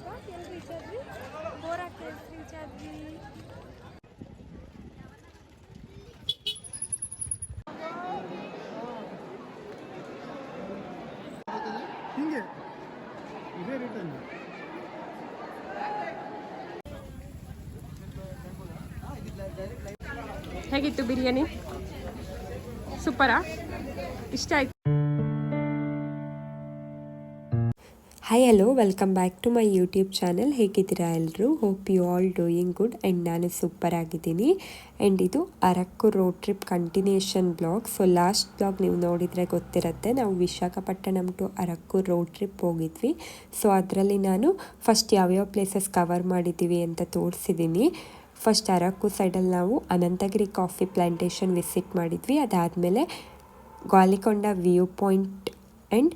ನಾವಿವಾಗ ಎಲ್ಲಿ ರೀಚ್ ಆದ್ವಿ? ಬೋರಾ ಕೇವ್ಸ್ ರೀಚ್ ಆದ್ವಿ. ಹಿಂಗೆ ಇದೇ ರಿಟರ್ನ್. ಹೇಗಿತ್ತು ಬಿರಿಯಾನಿ? ಸೂಪರಾ? ಇಷ್ಟ ಆಯ್ತು? Hi hello, welcome back to my YouTube channel. ಹೇಗಿದ್ದೀರಾ ಎಲ್ಲರೂ? Hope you all doing good and ನಾನು ಸೂಪರ್ ಆಗಿದ್ದೀನಿ. ಆ್ಯಂಡ್ ಇದು Araku road trip continuation blog. So last blog ನೀವು ನೋಡಿದರೆ ಗೊತ್ತಿರುತ್ತೆ, ನಾವು Visakhapatnam to Araku road trip ಹೋಗಿದ್ವಿ. ಸೊ ಅದರಲ್ಲಿ ನಾನು ಫಸ್ಟ್ ಯಾವ್ಯಾವ ಪ್ಲೇಸಸ್ ಕವರ್ ಮಾಡಿದ್ದೀವಿ ಅಂತ ತೋರಿಸಿದ್ದೀನಿ. ಫಸ್ಟ್ ಅರಕು ಸೈಡಲ್ಲಿ ನಾವು ಅನಂತಗಿರಿ ಕಾಫಿ ಪ್ಲಾಂಟೇಶನ್ ವಿಸಿಟ್ ಮಾಡಿದ್ವಿ. ಅದಾದಮೇಲೆ Galikonda view point and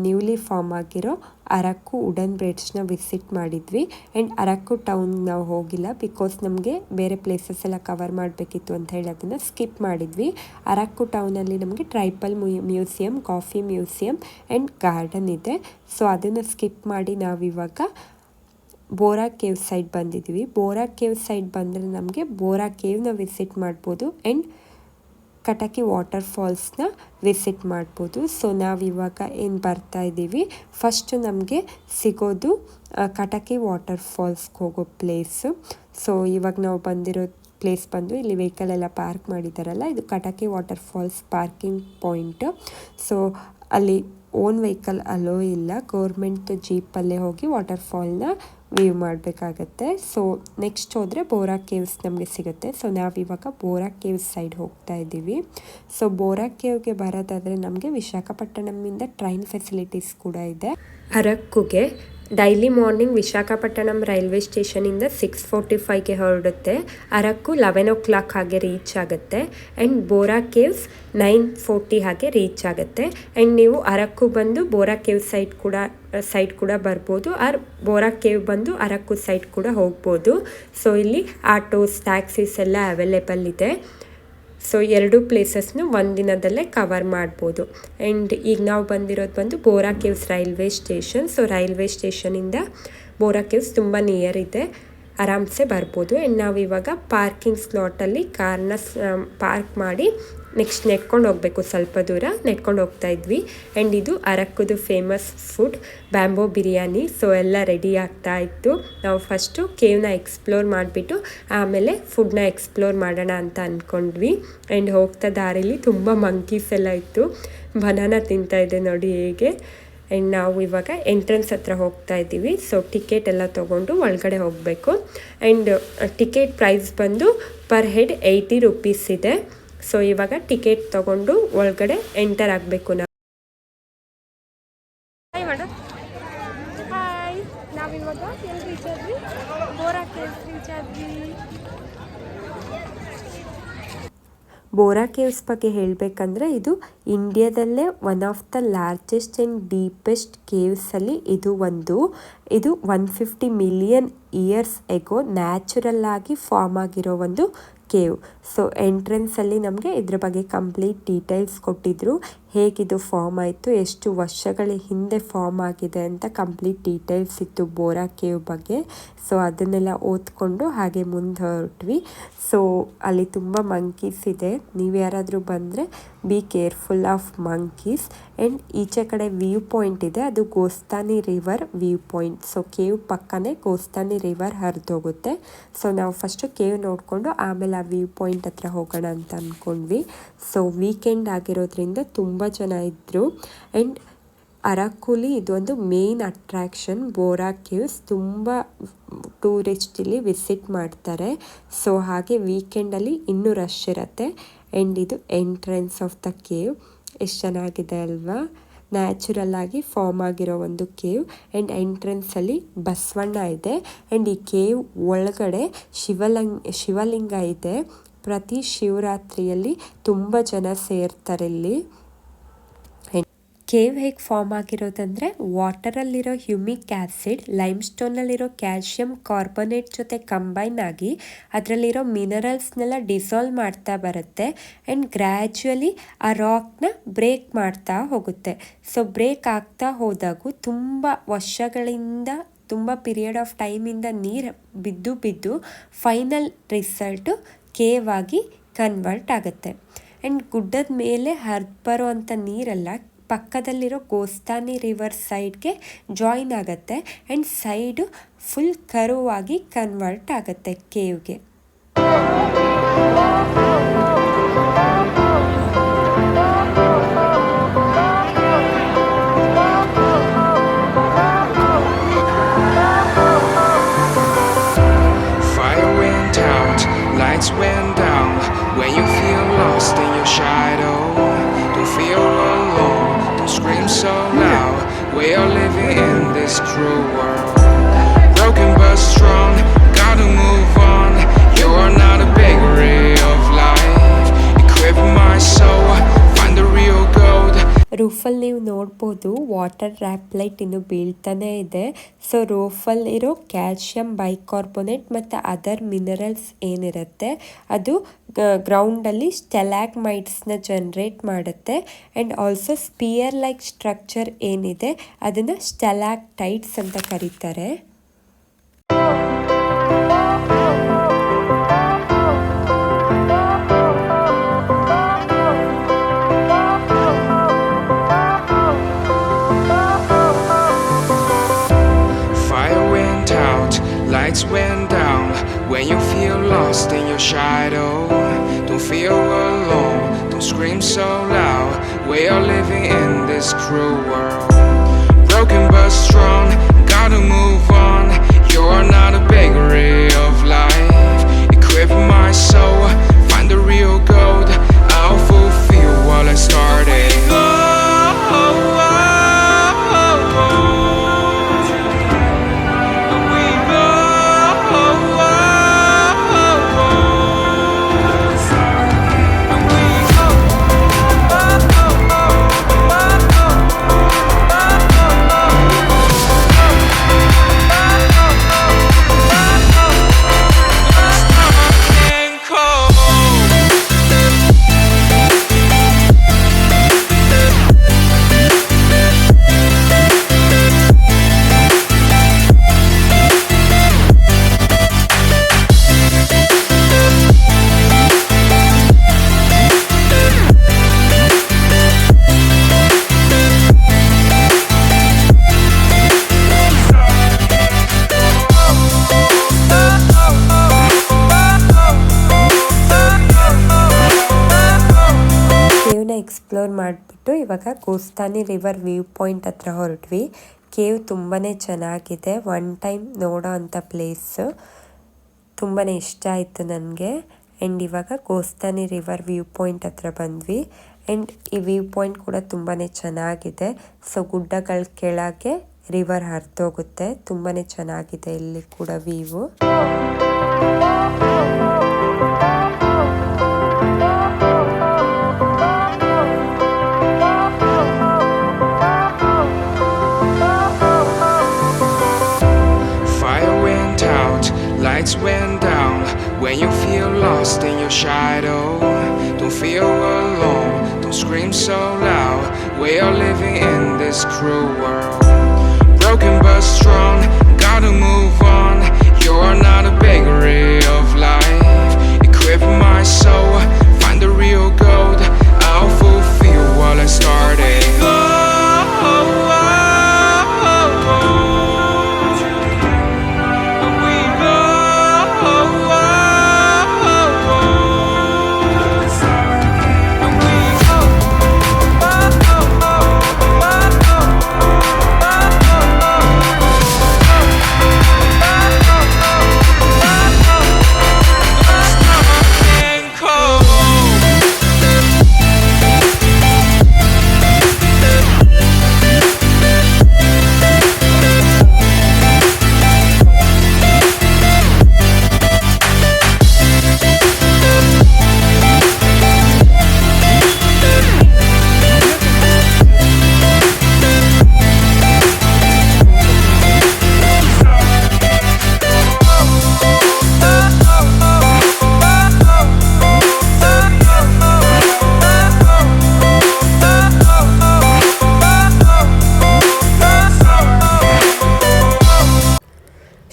newly form ಆಗಿರೋ ಅರಕು ವುಡನ್ ಬ್ರಿಡ್ಜ್ನ ವಿಸಿಟ್ ಮಾಡಿದ್ವಿ. ಆ್ಯಂಡ್ ಅರಕು ಟೌನ್ ನಾವು ಹೋಗಿಲ್ಲ, ಬಿಕಾಸ್ ನಮಗೆ ಬೇರೆ ಪ್ಲೇಸಸ್ ಎಲ್ಲ ಕವರ್ ಮಾಡಬೇಕಿತ್ತು ಅಂತ ಹೇಳಿ ಅದನ್ನು ಸ್ಕಿಪ್ ಮಾಡಿದ್ವಿ. ಅರಕು ಟೌನಲ್ಲಿ ನಮಗೆ tribal museum, coffee museum and garden ಇದೆ. ಸೊ ಅದನ್ನು ಸ್ಕಿಪ್ ಮಾಡಿ ನಾವಿವಾಗ ಬೋರಾ ಕೇವ್ ಸೈಡ್ ಬಂದಿದ್ವಿ. ಬೋರಾ ಕೇವ್ ಸೈಡ್ ಬಂದರೆ ನಮಗೆ ಬೋರಾ ಕೇವ್ನ ವಿಸಿಟ್ ಮಾಡ್ಬೋದು ಆ್ಯಂಡ್ ಕಟಕಿ ವಾಟರ್ ಫಾಲ್ಸ್ನ ವಿಸಿಟ್ ಮಾಡ್ಬೋದು. ಸೊ ನಾವಿವಾಗ ಏನು ಬರ್ತಾ ಇದ್ದೀವಿ, ಫಸ್ಟು ನಮಗೆ ಸಿಗೋದು ಕಟಕಿ ವಾಟರ್ ಫಾಲ್ಸ್ಗೆ ಹೋಗೋ ಪ್ಲೇಸು. ಸೊ ಇವಾಗ ನಾವು ಬಂದಿರೋ ಪ್ಲೇಸ್ ಬಂದು ಇಲ್ಲಿ ವೆಹಿಕಲ್ ಎಲ್ಲ ಪಾರ್ಕ್ ಮಾಡಿದ್ದಾರಲ್ಲ, ಇದು Kataki water falls parking point. So ಅಲ್ಲಿ ಓನ್ ವೆಹಿಕಲ್ ಅಲೋ ಇಲ್ಲ, ಗೌರ್ಮೆಂಟ್ ಜೀಪಲ್ಲೇ ಹೋಗಿ ವಾಟರ್ ಫಾಲ್ನ ವ್ಯೂ ಮಾಡಬೇಕಾಗತ್ತೆ. ಸೊ ನೆಕ್ಸ್ಟ್ ಹೋದರೆ ಬೋರಾ ಕೇವ್ಸ್ ನಮಗೆ ಸಿಗುತ್ತೆ. ಸೊ ನಾವಿವಾಗ ಬೋರಾ ಕೇವ್ಸ್ ಸೈಡ್ ಹೋಗ್ತಾ ಇದ್ದೀವಿ. ಸೊ ಬೋರಾ ಕೇವ್ಗೆ ಬರೋದಾದರೆ ನಮಗೆ ವಿಶಾಖಪಟ್ಟಣಮಿಂದ ಟ್ರೈನ್ ಫೆಸಿಲಿಟೀಸ್ ಕೂಡ ಇದೆ. ಅರಕ್ಕುಗೆ ಡೈಲಿ ಮಾರ್ನಿಂಗ್ ವಿಶಾಖಪಟ್ಟಣಂ ರೈಲ್ವೆ ಸ್ಟೇಷನಿಂದ 6:45ಗೆ ಹೊರಡುತ್ತೆ. ಅರಕು 11 o'clock ಹಾಗೆ ರೀಚ್ ಆಗುತ್ತೆ. ಆ್ಯಂಡ್ ಬೋರಾ ಕೇವ್ಸ್ 9:40 ಹಾಗೆ ರೀಚ್ ಆಗುತ್ತೆ. ಆ್ಯಂಡ್ ನೀವು ಅರಕು ಬಂದು ಬೋರಾ ಕೇವ್ ಸೈಡ್ ಕೂಡ ಬರ್ಬೋದು, ಆರ್ ಬೋರಾ ಕೇವ್ ಬಂದು ಅರಕು ಸೈಡ್ ಕೂಡ ಹೋಗ್ಬೋದು. ಸೊ ಇಲ್ಲಿ ಆಟೋಸ್, ಟ್ಯಾಕ್ಸೀಸ್ ಎಲ್ಲ ಅವೈಲೇಬಲ್ ಇದೆ. ಸೊ ಎರಡು ಪ್ಲೇಸಸ್ನು ಒಂದಿನದಲ್ಲೇ ಕವರ್ ಮಾಡ್ಬೋದು. ಆ್ಯಂಡ್ ಈಗ ನಾವು ಬಂದಿರೋದು ಬಂದು Bora caves railway station. So railway ಸ್ಟೇಷನಿಂದ ಬೋರಾ ಕೇವ್ಸ್ ತುಂಬ ನಿಯರ್ ಇದೆ, ಆರಾಮ್ಸೆ ಬರ್ಬೋದು. ಆ್ಯಂಡ್ ನಾವಿವಾಗ ಪಾರ್ಕಿಂಗ್ ಸ್ಲಾಟಲ್ಲಿ ಕಾರ್ನ ಪಾರ್ಕ್ ಮಾಡಿ ನೆಕ್ಸ್ಟ್ ನೆಟ್ಕೊಂಡು ಹೋಗಬೇಕು, ಸ್ವಲ್ಪ ದೂರ ನೆಟ್ಕೊಂಡು ಹೋಗ್ತಾ ಇದ್ವಿ. ಆ್ಯಂಡ್ ಇದು ಅರಕ್ಕುದು famous food bamboo biryani. So ಎಲ್ಲ ರೆಡಿ ಆಗ್ತಾ ಇತ್ತು. ನಾವು ಫಸ್ಟು ಕೇವ್ನ ಎಕ್ಸ್ಪ್ಲೋರ್ ಮಾಡಿಬಿಟ್ಟು ಆಮೇಲೆ ಫುಡ್ನ ಎಕ್ಸ್ಪ್ಲೋರ್ ಮಾಡೋಣ ಅಂತ ಅಂದ್ಕೊಂಡ್ವಿ. ಆ್ಯಂಡ್ ಹೋಗ್ತಾ ದಾರಿಲಿ ತುಂಬ ಮಂಕೀಸ್ ಎಲ್ಲ ಇತ್ತು, ಬನಾನಾ ತಿಂತಾಯಿದೆ ನೋಡಿ ಹೇಗೆ. ಆ್ಯಂಡ್ ನಾವು ಇವಾಗ ಎಂಟ್ರೆನ್ಸ್ ಹತ್ರ ಹೋಗ್ತಾ ಇದ್ದೀವಿ. ಸೊ ಟಿಕೆಟ್ ಎಲ್ಲ ತೊಗೊಂಡು ಒಳಗಡೆ ಹೋಗಬೇಕು. ಆ್ಯಂಡ್ ಟಿಕೆಟ್ ಪ್ರೈಸ್ ಬಂದು ಪರ್ ಹೆಡ್ 80 rupees ಇದೆ. ಸೊ ಇವಾಗ ಟಿಕೆಟ್ ತೊಗೊಂಡು ಒಳಗಡೆ ಎಂಟರ್ ಆಗಬೇಕು ನಾವು. Hi madam. ಹಾಯ್, ನಾವಿವಾಗ ಎಲ್ಲಿ ರೀಚ್ ಆದ್ವಿ? ಬೋರಾ ಕೇವ್ಸ್ ರೀಚ್ ಆದ್ವಿ. ಬೋರಾ ಕೇವ್ಸ್ ಬಗ್ಗೆ ಹೇಳಬೇಕಂದ್ರೆ ಇದು ಇಂಡಿಯಾದಲ್ಲೇ one of the largest and deepest ಕೇವ್ಸಲ್ಲಿ ಇದು 150 ಮಿಲಿಯನ್ ಇಯರ್ಸ್ ಎಗೋ ನ್ಯಾಚುರಲ್ ಆಗಿ ಫಾರ್ಮ್ ಆಗಿರೋ ಒಂದು ಕೇವ್. ಸೊ ಎಂಟ್ರೆನ್ಸಲ್ಲಿ ನಮಗೆ ಇದ್ರ ಬಗ್ಗೆ ಕಂಪ್ಲೀಟ್ ಡೀಟೇಲ್ಸ್ ಕೊಟ್ಟಿದ್ರು, ಹೇಗಿದು ಫಾರ್ಮ್ ಆಯಿತು, ಎಷ್ಟು ವರ್ಷಗಳ ಹಿಂದೆ ಫಾರ್ಮ್ ಆಗಿದೆ ಅಂತ ಕಂಪ್ಲೀಟ್ ಡೀಟೇಲ್ಸ್ ಇತ್ತು ಬೋರಾ ಕೇವ್ ಬಗ್ಗೆ. ಸೊ ಅದನ್ನೆಲ್ಲ ಓದ್ಕೊಂಡು ಹಾಗೆ ಮುಂದೆ ಹೊರಟ್ವಿ. ಸೊ ಅಲ್ಲಿ ತುಂಬ ಮಂಕೀಸ್ ಇದೆ, ನೀವು ಯಾರಾದರೂ ಬಂದರೆ be careful of monkeys. And ಈಚೆ ಕಡೆ ವ್ಯೂ ಪಾಯಿಂಟ್ ಇದೆ, ಅದು Gosthani river view point. So cave ಪಕ್ಕನೇ ಗೋಸ್ತಾನಿ ರಿವರ್ ಹರಿದೋಗುತ್ತೆ. ಸೊ ನಾವು ಫಸ್ಟು ಕೇವ್ ನೋಡಿಕೊಂಡು ಆಮೇಲೆ ಆ ವ್ಯೂ ಪಾಯಿಂಟ್ ಹತ್ರ ಹೋಗೋಣ ಅಂತ ಅಂದ್ಕೊಂಡ್ವಿ. ಸೊ ವೀಕೆಂಡ್ ಆಗಿರೋದ್ರಿಂದ ತುಂಬ ಜನ ಇದ್ದರು. ಆ್ಯಂಡ್ ಅರಕುಲಿ ಇದೊಂದು ಮೇನ್ ಅಟ್ರ್ಯಾಕ್ಷನ್ ಬೋರಾ ಕೇವ್ಸ್, ತುಂಬ ಟೂರಿಸ್ಟ್ ಇಲ್ಲಿ ವಿಸಿಟ್ ಮಾಡ್ತಾರೆ. ಸೊ ಹಾಗೆ ವೀಕೆಂಡಲ್ಲಿ ಇನ್ನೂ ರಶ್ ಇರುತ್ತೆ. ಆ್ಯಂಡ್ ಇದು ಎಂಟ್ರೆನ್ಸ್ ಆಫ್ ದ ಕೇವ್, ಎಷ್ಟು ಚೆನ್ನಾಗಿದೆ ಅಲ್ವಾ, ನ್ಯಾಚುರಲ್ ಆಗಿ ಫಾರ್ಮ್ ಆಗಿರೋ ಒಂದು ಕೇವ್. ಆ್ಯಂಡ್ ಎಂಟ್ರೆನ್ಸಲ್ಲಿ ಬಸವಣ್ಣ ಇದೆ. ಆ್ಯಂಡ್ ಈ ಕೇವ್ ಒಳಗಡೆ ಶಿವಲಿಂಗ ಇದೆ. ಪ್ರತಿ ಶಿವರಾತ್ರಿಯಲ್ಲಿ ತುಂಬ ಜನ ಸೇರ್ತಾರೆ ಇಲ್ಲಿ. ಕೇವ್ ಹೇಗೆ ಫಾರ್ಮ್ ಆಗಿರೋದಂದರೆ ವಾಟರಲ್ಲಿರೋ ಹ್ಯೂಮಿಕ್ ಆ್ಯಸಿಡ್ ಲೈಮ್ಸ್ಟೋನಲ್ಲಿರೋ ಕ್ಯಾಲ್ಶಿಯಂ ಕಾರ್ಬೊನೇಟ್ ಜೊತೆ ಕಂಬೈನ್ ಆಗಿ ಅದರಲ್ಲಿರೋ ಮಿನರಲ್ಸ್ನೆಲ್ಲ ಡಿಸಾಲ್ವ್ ಮಾಡ್ತಾ ಬರುತ್ತೆ. ಆ್ಯಂಡ್ ಗ್ರ್ಯಾಜುವಲಿ ಆ ರಾಕ್ನ ಬ್ರೇಕ್ ಮಾಡ್ತಾ ಹೋಗುತ್ತೆ. ಸೊ ಬ್ರೇಕ್ ಆಗ್ತಾ ಹೋದಾಗೂ ತುಂಬ ವರ್ಷಗಳಿಂದ ತುಂಬ ಪೀರಿಯಡ್ ಆಫ್ ಟೈಮಿಂದ ನೀರು ಬಿದ್ದು ಬಿದ್ದು ಫೈನಲ್ ರಿಸಲ್ಟು ಕೇವ್ ಆಗಿ ಕನ್ವರ್ಟ್ ಆಗುತ್ತೆ. ಆ್ಯಂಡ್ ಗುಡ್ಡದ ಮೇಲೆ ಹರಿದು ಬರೋ ಅಂಥ ನೀರೆಲ್ಲ ಪಕ್ಕದಲ್ಲಿರೋ ಗೋಸ್ತಾನಿ ರಿವರ್ ಸೈಡ್ಗೆ ಜಾಯಿನ್ ಆಗುತ್ತೆ ಆ್ಯಂಡ್ ಸೈಡು ಫುಲ್ ಕರ್ವ್ ಆಗಿ ಕನ್ವರ್ಟ್ ಆಗುತ್ತೆ ಕೇವ್ಗೆ. Fire went out, lights went down. When you feel lost in your shadow, don't feel alone, don't scream so loud. We are living in this cruel world, broken but strong, gotta move on. You are not a bakery of life, equip my soul, find the real gold. ರೂಫಲ್ಲಿ ನೀವು ನೋಡ್ಬೋದು water ರ್ಯಾಪ್ಲೈಟ್ ಇನ್ನು ಬೀಳ್ತಾನೆ ಇದೆ. So ರೂಫಲ್ಲಿರೋ calcium bicarbonate ಮತ್ತು other minerals ಏನಿರುತ್ತೆ ಅದು ಗ್ರೌಂಡಲ್ಲಿ ಸ್ಟೆಲಾಗ್ಮೈಟ್ಸ್ನ ಜನ್ರೇಟ್ ಮಾಡುತ್ತೆ. And also spear like structure ಏನಿದೆ ಅದನ್ನು ಸ್ಟೆಲಾಕ್ಟೈಟ್ಸ್ ಅಂತ ಕರೀತಾರೆ. Lights went down. When you feel lost in your shadow, don't feel alone, don't scream so loud. We are living in this cruel world, broken but strong, gotta move on. You are not a bakery of life, equip my soul, find the real gold. I'll fulfill what I started. Explore ಮಾಡಿಬಿಟ್ಟು ಇವಾಗ ಗೋಸ್ತಾನಿ river view point ಹತ್ರ ಹೊರಟ್ವಿ. Cave ತುಂಬಾ ಚೆನ್ನಾಗಿದೆ, one time ನೋಡೋ ಅಂಥ place, ತುಂಬಾ ಇಷ್ಟ ಆಯಿತು ನನಗೆ. ಆ್ಯಂಡ್ ಇವಾಗ ಗೋಸ್ತಾನಿ ರಿವರ್ ವ್ಯೂ ಪಾಯಿಂಟ್ ಹತ್ರ ಬಂದ್ವಿ. ಆ್ಯಂಡ್ ಈ ವ್ಯೂ ಪಾಯಿಂಟ್ ಕೂಡ ತುಂಬಾ ಚೆನ್ನಾಗಿದೆ. ಸೊ ಗುಡ್ಡಗಳ ಕೆಳಗೆ ರಿವರ್ ಹರಿದೋಗುತ್ತೆ, ತುಂಬಾ ಚೆನ್ನಾಗಿದೆ ಇಲ್ಲಿ ಕೂಡ view. Lights went down. When you feel lost in your shadow, don't feel alone, don't scream so loud. We are living in this cruel world, broken but strong, gotta move on. You are not a bakery of life, equip my soul, find the real gold. I'll fulfill what I started.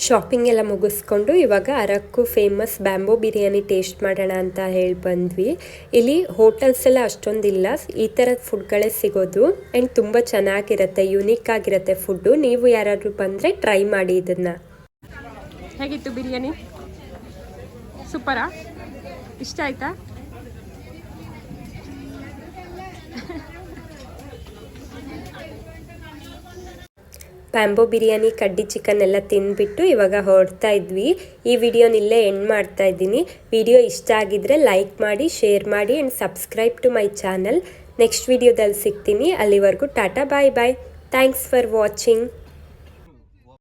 Shopping ಎಲ್ಲ ಮುಗಿಸ್ಕೊಂಡು ಇವಾಗ Araku famous bamboo biryani taste ಮಾಡೋಣ ಅಂತ ಹೇಳಿ ಬಂದ್ವಿ. ಇಲ್ಲಿ hotels ಎಲ್ಲ ಅಷ್ಟೊಂದಿಲ್ಲ, ಈ ಥರದ ಫುಡ್ಗಳೇ ಸಿಗೋದು ಆ್ಯಂಡ್ ತುಂಬ ಚೆನ್ನಾಗಿರುತ್ತೆ, ಯುನೀಕ್ ಆಗಿರುತ್ತೆ ಫುಡ್ಡು. ನೀವು ಯಾರಾದರೂ ಬಂದರೆ ಟ್ರೈ ಮಾಡಿ ಇದನ್ನು. ಹೇಗಿತ್ತು ಬಿರಿಯಾನಿ? ಸೂಪರಾ? ಇಷ್ಟ ಆಯ್ತಾ? ಬ್ಯಾಂಬೋ ಬಿರಿಯಾನಿ, ಕಡ್ಡಿ ಚಿಕನ್ ಎಲ್ಲ ತಿಂದ್ಬಿಟ್ಟು ಇವಾಗ ಹೊರಡ್ತಾ ಇದ್ವಿ. ಈ ವಿಡಿಯೋನಿಲ್ಲೇ ಎಂಡ್ ಮಾಡ್ತಾ ಇದ್ದೀನಿ. ವಿಡಿಯೋ ಇಷ್ಟ ಆಗಿದ್ರೆ ಲೈಕ್ ಮಾಡಿ, ಶೇರ್ ಮಾಡಿ and subscribe to my channel. Next ವಿಡಿಯೋದಲ್ಲಿ ಸಿಗ್ತೀನಿ. ಅಲ್ಲಿವರೆಗೂ tata, bye bye. Thanks for watching.